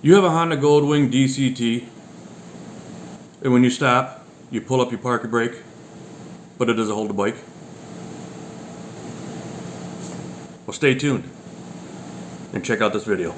You have a Honda Goldwing DCT, and when you stop, you pull up your parking brake, but it doesn't hold the bike. Well, stay tuned and check out this video.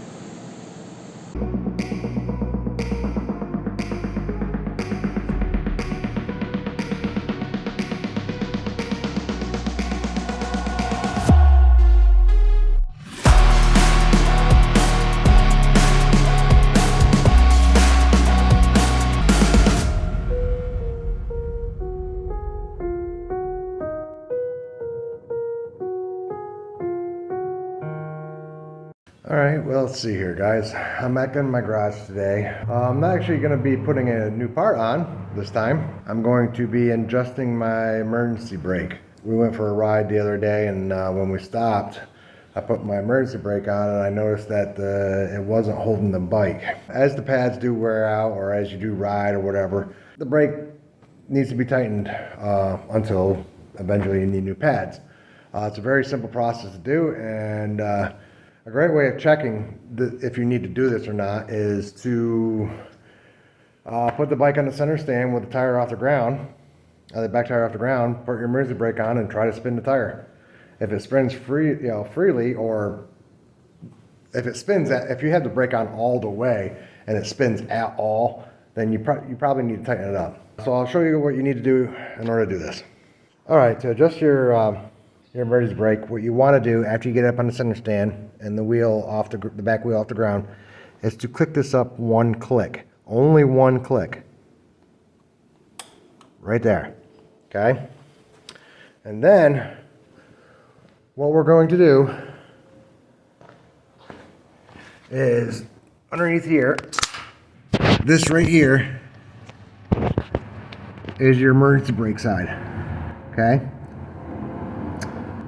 Alright, well, let's see here, guys. I'm back in my garage today. I'm not actually going to be putting a new part on this time. I'm going to be adjusting my emergency brake. We went for a ride the other day, and when we stopped, I put my emergency brake on, and I noticed that it wasn't holding the bike. As the pads do wear out, or as you do ride or whatever, the brake needs to be tightened until eventually you need new pads. It's a very simple process to do, and a great way of checking if you need to do this or not is to put the bike on the center stand with the tire off the ground, the back tire off the ground, put your emergency brake on and try to spin the tire. If it spins freely, or if it spins if you have the brake on all the way and it spins at all, then you probably need to tighten it up. So I'll show you what you need to do in order to do this. All right, to adjust your emergency brake, what you want to do after you get up on the center stand and the wheel off the back wheel off the ground is to click this up one click. Only one click. Right there. Okay? And then what we're going to do is underneath here, this right here is your emergency brake side. Okay?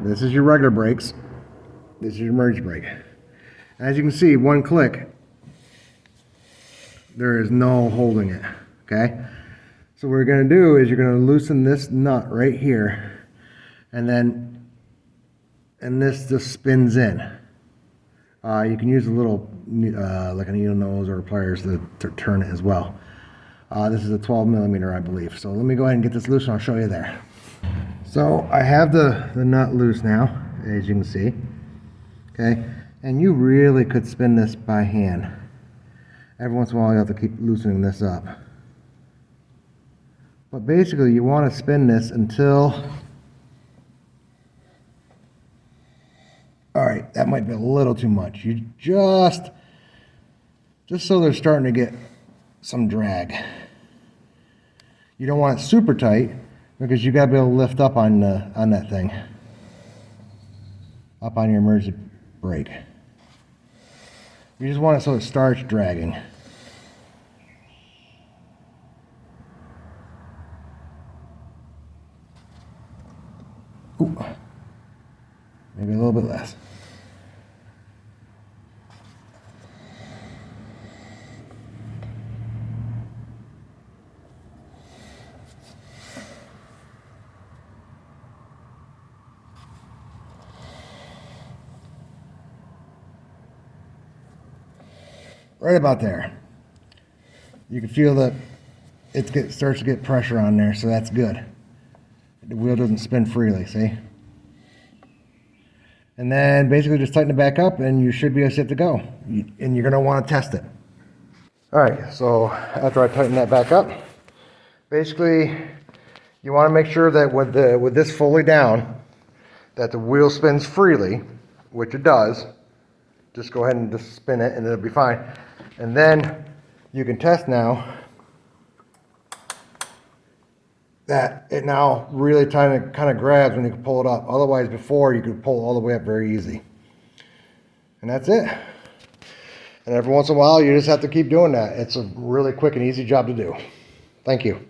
This is your regular brakes. This is your emergency brake. As you can see, one click, there is no holding it. Okay? So what you're going to do is you're going to loosen this nut right here, and this just spins in. You can use a little, like a needle nose or pliers to turn it as well. This is a 12 millimeter, I believe. So let me go ahead and get this loose and I'll show you there. So I have the nut loose now, as you can see. Okay, and you really could spin this by hand. Every once in a while you have to keep loosening this up. But basically you want to spin this until, alright, that might be a little too much. You just so they're starting to get some drag. You don't want it super tight, because you got to be able to lift up on that thing, up on your emergency brake. You just want it so it starts dragging. Ooh. Maybe a little bit less. Right about there. You can feel that it starts to get pressure on there, so that's good. The wheel doesn't spin freely, see? And then basically just tighten it back up and you should be set to go. And you're going to want to test it. Alright, so after I tighten that back up, basically you want to make sure that with this fully down, that the wheel spins freely, which it does. Just go ahead and just spin it and it'll be fine. And then you can test now that it now really kind of grabs when you can pull it up. Otherwise, before you could pull all the way up very easy. And that's it. And every once in a while, you just have to keep doing that. It's a really quick and easy job to do. Thank you.